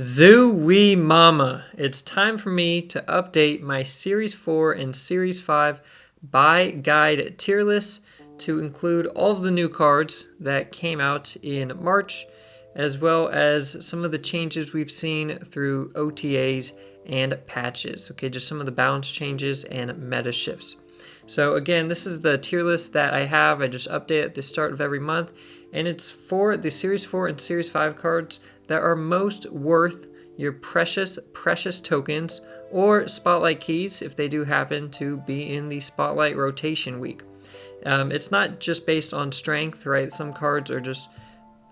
Zoo Mama. It's time for me to update my Series 4 and Series 5 buy guide tier list to include all of the new cards that came out in March, as well as some of the changes we've seen through OTAs and patches. Okay, just some of the balance changes and meta shifts. So again, this is the tier list that I have. I just update at the start of every month, and it's for the Series 4 and Series 5 cards that are most worth your precious tokens or spotlight keys if they do happen to be in the spotlight rotation week. It's not just based on strength, right? Some cards are just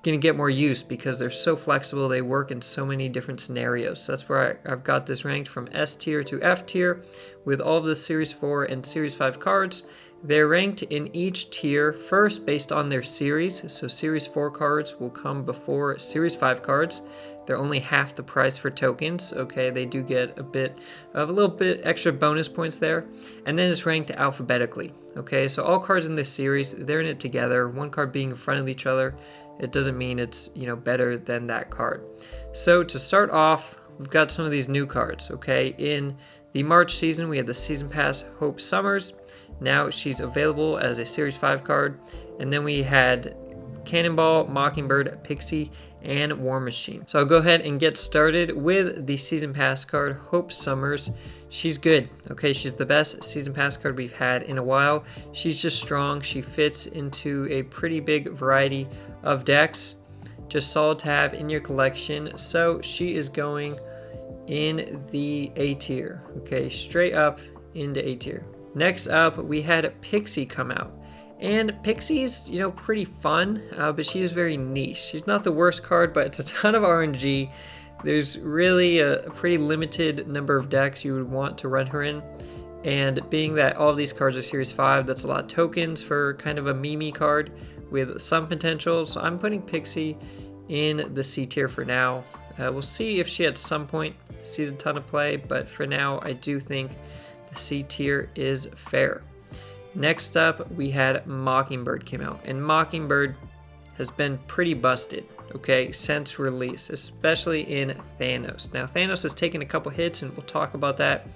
going to get more use because they're so flexible. They work in so many different scenarios. So that's where I've got this ranked from S tier to F tier with all of the Series 4 and Series 5 cards. They're ranked in each tier first based on their series. So Series 4 cards will come before Series 5 cards. They're only half the price for tokens. Okay, they do get a little bit extra bonus points there. And then it's ranked alphabetically. Okay, so all cards in this series, they're in it together, one card being in front of each other. It doesn't mean it's, better than that card. So to start off, we've got some of these new cards, okay? In the March season, we had the Season Pass Hope Summers. Now she's available as a Series 5 card. And then we had Cannonball, Mockingbird, Pixie, and War Machine. So I'll go ahead and get started with the Season Pass card, Hope Summers. She's good, okay? She's the best Season Pass card we've had in a while. She's just strong. She fits into a pretty big variety of decks. Just solid to have in your collection. So she is going in the A tier, okay? Straight up into A tier. Next up, we had Pixie come out. And Pixie's, pretty fun, but she is very niche. She's not the worst card, but it's a ton of RNG. There's really a pretty limited number of decks you would want to run her in. And being that all of these cards are Series 5, that's a lot of tokens for kind of a Mimi card with some potential. So I'm putting Pixie in the C tier for now. We'll see if she at some point sees a ton of play, but for now, I do think the C tier is fair. Next up, we had Mockingbird came out, and Mockingbird has been pretty busted, okay, since release, especially in Thanos. Now, Thanos has taken a couple hits, and we'll talk about that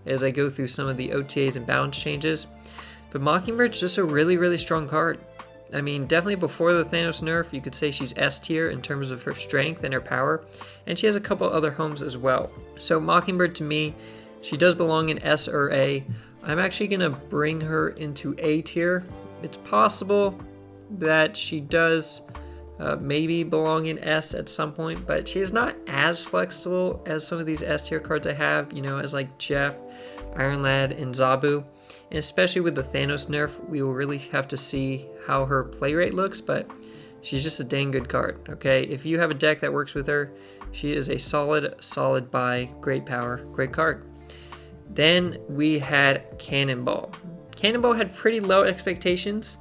as I go through some of the OTAs and balance changes. But Mockingbird's just a really, really strong card. I mean, definitely before the Thanos nerf, you could say she's S tier in terms of her strength and her power, and she has a couple other homes as well. So Mockingbird, to me, she does belong in S or A. I'm actually going to bring her into A tier. It's possible that she does maybe belong in S at some point, but she is not as flexible as some of these S tier cards I have, as like Jeff, Iron Lad, and Zabu. And especially with the Thanos nerf, we will really have to see how her play rate looks, but she's just a dang good card, okay? If you have a deck that works with her, she is a solid buy, great power, great card. Then we had Cannonball. Cannonball had pretty low expectations,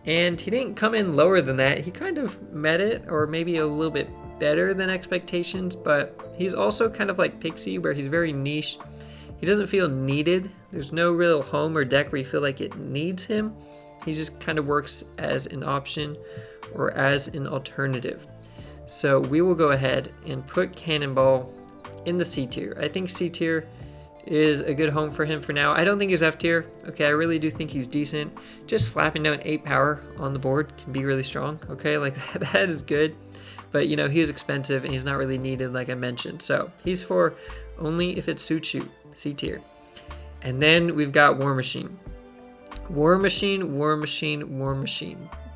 and he didn't come in lower than that. He kind of met it, or maybe a little bit better than expectations, but he's also kind of like Pixie, where he's very niche. He doesn't feel needed. There's no real home or deck where you feel like it needs him. He just kind of works as an option or as an alternative. So we will go ahead and put Cannonball in the C tier. I think C tier is a good home for him for now. I don't think he's F tier. Okay, I really do think he's decent. Just slapping down 8 power on the board can be really strong. Okay, like that is good. But he is expensive and he's not really needed, like I mentioned. So he's for only if it suits you, C tier. And then we've got War Machine. War Machine.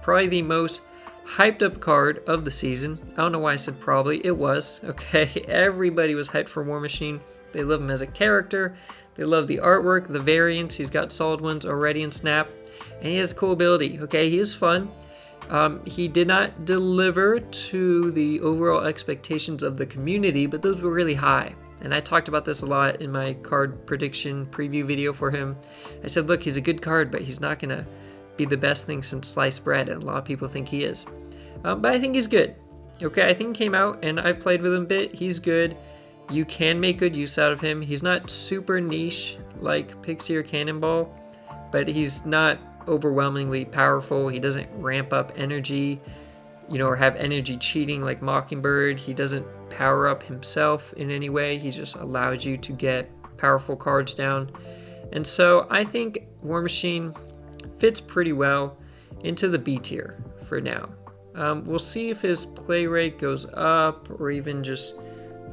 Probably the most hyped up card of the season. I don't know why I said probably. It was. Okay, everybody was hyped for War Machine. They love him as a character. They love the artwork, the variants. He's got solid ones already in Snap. And he has cool ability. Okay, he is fun. He did not deliver to the overall expectations of the community, but those were really high. And I talked about this a lot in my card prediction preview video for him. I said, look, he's a good card, but he's not going to be the best thing since sliced bread, and a lot of people think he is. But I think he's good. Okay, I think he came out, and I've played with him a bit. He's good. You can make good use out of him. He's not super niche like Pixie or Cannonball, but he's not overwhelmingly powerful. He doesn't ramp up energy, or have energy cheating like Mockingbird. He doesn't power up himself in any way. He just allows you to get powerful cards down. And so I think War Machine fits pretty well into the B tier for now. We'll see if his play rate goes up or even just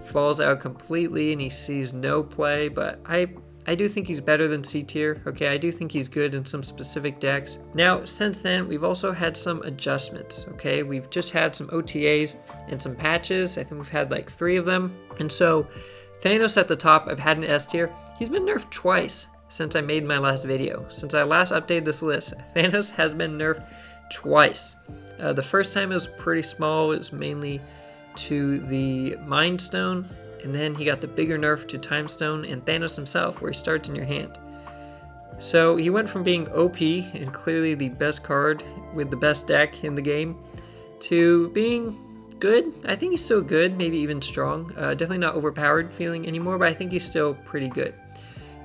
falls out completely and he sees no play, but I do think he's better than C tier. Okay, I do think he's good in some specific decks. Now, since then, we've also had some adjustments, okay? We've just had some OTAs and some patches. I think we've had like 3 of them. And so Thanos at the top, I've had an S tier. He's been nerfed twice since I made my last video. Since I last updated this list, Thanos has been nerfed twice. The first time it was pretty small. It was mainly to the Mind Stone, and then he got the bigger nerf to Time Stone and Thanos himself, where he starts in your hand. So he went from being OP and clearly the best card with the best deck in the game to being good. I think he's still good, maybe even strong. Definitely not overpowered feeling anymore, but I think he's still pretty good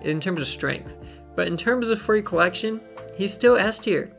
in terms of strength. But in terms of free collection, he's still S tier.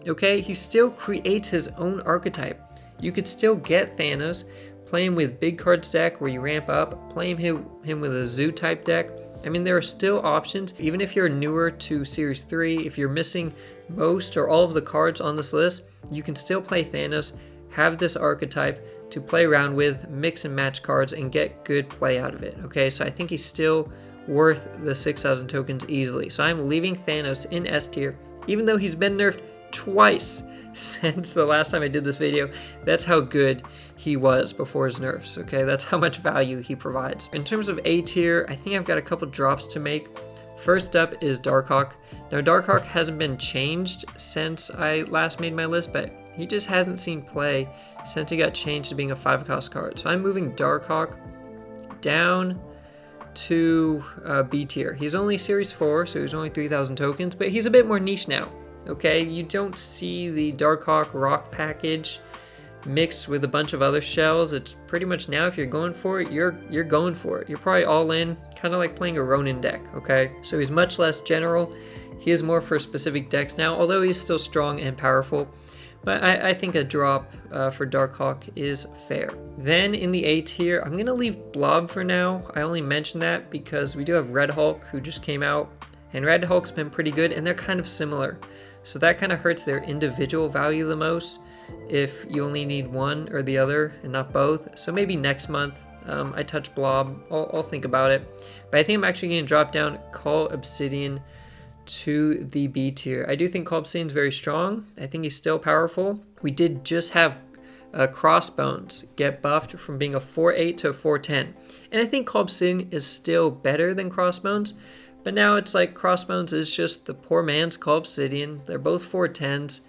Okay, he still creates his own archetype. You could still get Thanos, play him with big cards deck where you ramp up, play him with a zoo type deck. I mean, there are still options. Even if you're newer to Series 3, if you're missing most or all of the cards on this list, you can still play Thanos, have this archetype to play around with, mix and match cards, and get good play out of it. Okay, so I think he's still worth the 6,000 tokens easily. So I'm leaving Thanos in S tier, even though he's been nerfed twice since the last time I did this video. That's how good he was before his nerfs, okay? That's how much value he provides. In terms of A tier, I think I've got a couple drops to make. First up is Darkhawk. Now, Darkhawk hasn't been changed since I last made my list, but he just hasn't seen play since he got changed to being a 5-cost card. So I'm moving Darkhawk down to B tier. He's only Series 4, so he's only 3,000 tokens, but he's a bit more niche now. Okay, you don't see the Darkhawk Rock package mixed with a bunch of other shells. It's pretty much now, if you're going for it, you're going for it. You're probably all in, kind of like playing a Ronin deck, okay? So he's much less general. He is more for specific decks now, although he's still strong and powerful. But I think a drop for Darkhawk is fair. Then in the A tier, I'm going to leave Blob for now. I only mention that because we do have Red Hulk, who just came out. And Red Hulk's been pretty good, and they're kind of similar. So that kind of hurts their individual value the most if you only need one or the other and not both. So maybe next month I touch Blob. I'll think about it. But I think I'm actually going to drop down Cull Obsidian to the B tier. I do think Cull Obsidian is very strong. I think he's still powerful. We did just have Crossbones get buffed from being a 4/8 to a 4/10. And I think Cull Obsidian is still better than Crossbones. But now it's like Crossbones is just the poor man's Cull Obsidian. They're both 4/10s.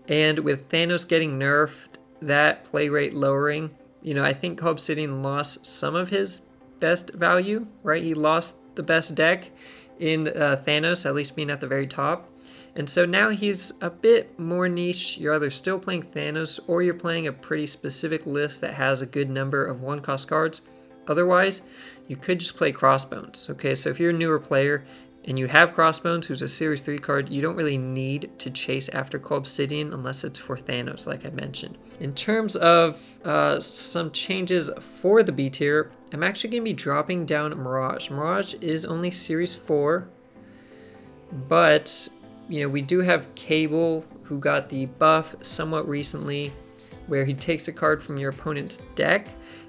And with Thanos getting nerfed, that play rate lowering, I think Cull Obsidian lost some of his best value, right? He lost the best deck in Thanos, at least being at the very top. And so now he's a bit more niche. You're either still playing Thanos or you're playing a pretty specific list that has a good number of 1-cost cards. Otherwise, you could just play Crossbones, okay? So if you're a newer player and you have Crossbones, who's a Series 3 card, you don't really need to chase after Cull Obsidian unless it's for Thanos, like I mentioned. In terms of some changes for the B tier, I'm actually going to be dropping down Mirage. Mirage is only Series 4, but, we do have Cable, who got the buff somewhat recently, where he takes a card from your opponent's deck.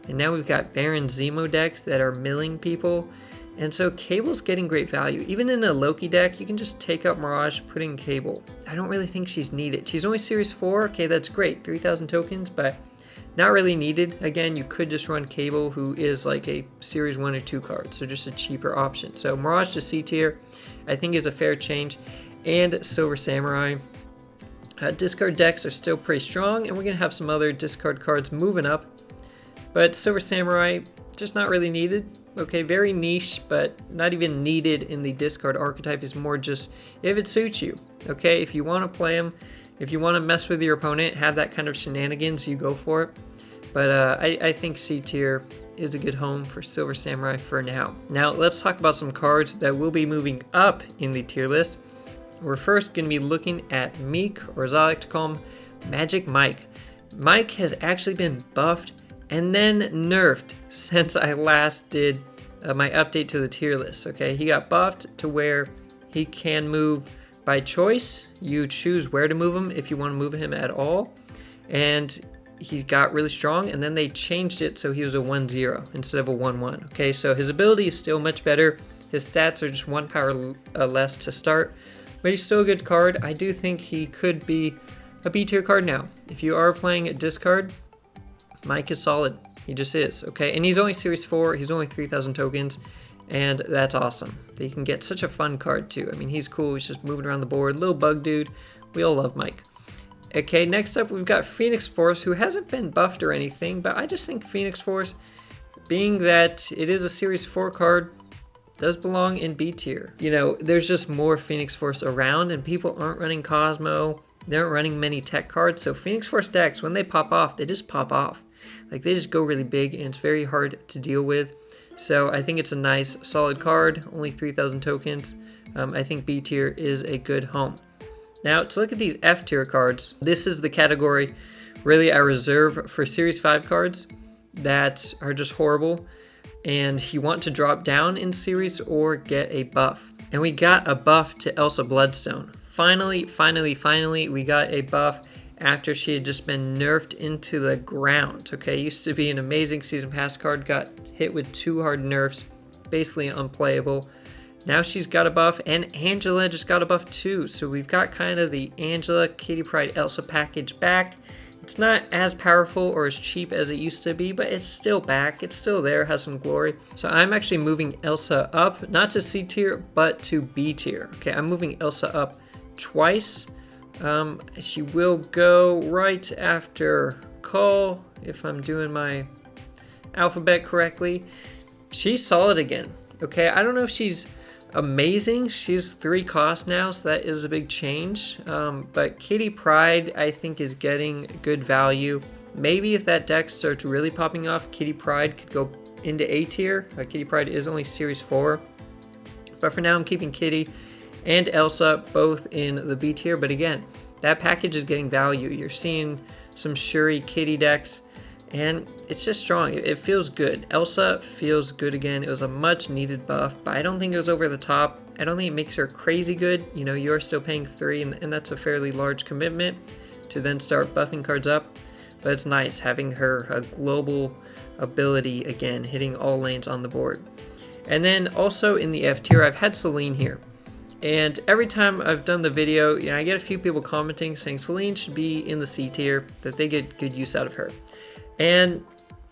And now we've got Baron Zemo decks that are milling people. And so Cable's getting great value. Even in a Loki deck, you can just take out Mirage, put in Cable. I don't really think she's needed. She's only Series 4. Okay, that's great. 3,000 tokens, but not really needed. Again, you could just run Cable, who is like a Series 1 or 2 card. So just a cheaper option. So Mirage to C tier, I think is a fair change. And Silver Samurai. Discard decks are still pretty strong, and we're going to have some other discard cards moving up. But Silver Samurai, just not really needed. Okay, very niche, but not even needed in the discard archetype. Is more just if it suits you. Okay, if you want to play him, if you want to mess with your opponent, have that kind of shenanigans, you go for it. But I think C tier is a good home for Silver Samurai for now. Now, let's talk about some cards that will be moving up in the tier list. We're first going to be looking at Meek, or as I like to call him, Magic Mike. Mike has actually been buffed and then nerfed since I last did my update to the tier list. Okay, he got buffed to where he can move by choice. You choose where to move him if you want to move him at all, and he got really strong, and then they changed it so he was a 1-0 instead of a 1-1. Okay, so his ability is still much better. His stats are just 1 power less to start, but he's still a good card. I do think he could be a B tier card now. If you are playing a discard, Mike is solid. He just is, okay? And he's only Series 4. He's only 3,000 tokens, and that's awesome. You can get such a fun card, too. I mean, he's cool. He's just moving around the board. Little bug dude. We all love Mike. Okay, next up, we've got Phoenix Force, who hasn't been buffed or anything, but I just think Phoenix Force, being that it is a Series 4 card, does belong in B tier. You know, there's just more Phoenix Force around, and people aren't running Cosmo. They aren't running many tech cards, so Phoenix Force decks, when they pop off, they just pop off. Like, they just go really big, and it's very hard to deal with. So I think it's a nice, solid card, only 3,000 tokens. I think B tier is a good home. Now, to look at these F tier cards, this is the category really I reserve for Series 5 cards that are just horrible, and you want to drop down in series or get a buff. And we got a buff to Elsa Bloodstone. Finally, we got a buff after she had just been nerfed into the ground. Okay, used to be an amazing season pass card, got hit with 2 hard nerfs, basically unplayable. Now she's got a buff, and Angela just got a buff too. So we've got kind of the Angela, Kitty Pryde, Elsa package back. It's not as powerful or as cheap as it used to be, but it's still back. It's still there, has some glory. So I'm actually moving Elsa up, not to C tier, but to B tier. Okay, I'm moving Elsa up twice. She will go right after Cull, if I'm doing my alphabet correctly. She's solid again. Okay, I don't know if she's amazing. She's 3 cost now, so that is a big change. But Kitty Pryde, I think, is getting good value. Maybe if that deck starts really popping off, Kitty Pryde could go into A tier. Kitty Pryde is only Series 4. But for now, I'm keeping Kitty and Elsa both in the B tier. But again, that package is getting value. You're seeing some Shuri Kitty decks, and it's just strong. It feels good. Elsa feels good again. It was a much needed buff, but I don't think it was over the top. I don't think it makes her crazy good. You know, you're still paying 3, and that's a fairly large commitment to then start buffing cards up. But it's nice having her a global ability again, hitting all lanes on the board. And then also in the F tier, I've had Celine here. And every time I've done the video, I get a few people commenting saying Celine should be in the C tier, that they get good use out of her. And,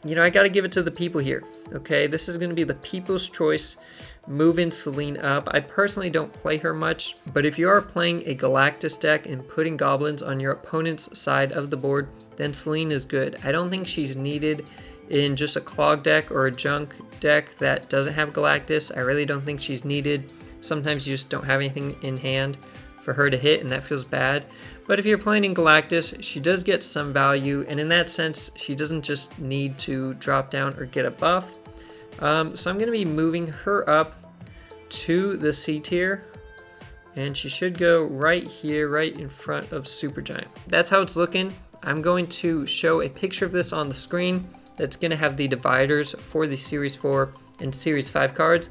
I got to give it to the people here, okay? This is going to be the people's choice, moving Celine up. I personally don't play her much, but if you are playing a Galactus deck and putting goblins on your opponent's side of the board, then Celine is good. I don't think she's needed in just a clog deck or a junk deck that doesn't have Galactus. I really don't think she's needed. Sometimes you just don't have anything in hand for her to hit, and that feels bad. But if you're playing in Galactus, she does get some value, and in that sense, she doesn't just need to drop down or get a buff. So I'm going to be moving her up to the C tier, and she should go right here, right in front of Supergiant. That's how it's looking. I'm going to show a picture of this on the screen that's going to have the dividers for the Series 4 and Series 5 cards.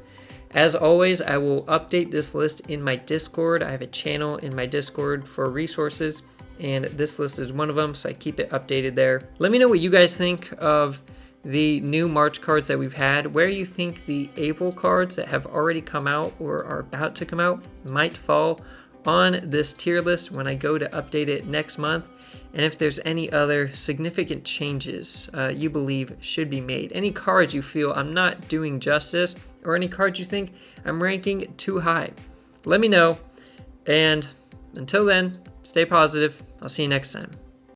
As always, I will update this list in my Discord. I have a channel in my Discord for resources, and this list is one of them, so I keep it updated there. Let me know what you guys think of the new March cards that we've had, where you think the April cards that have already come out or are about to come out might fall on this tier list when I go to update it next month, and if there's any other significant changes you believe should be made. Any cards you feel I'm not doing justice, or any cards you think I'm ranking too high. Let me know, and until then, stay positive. I'll see you next time.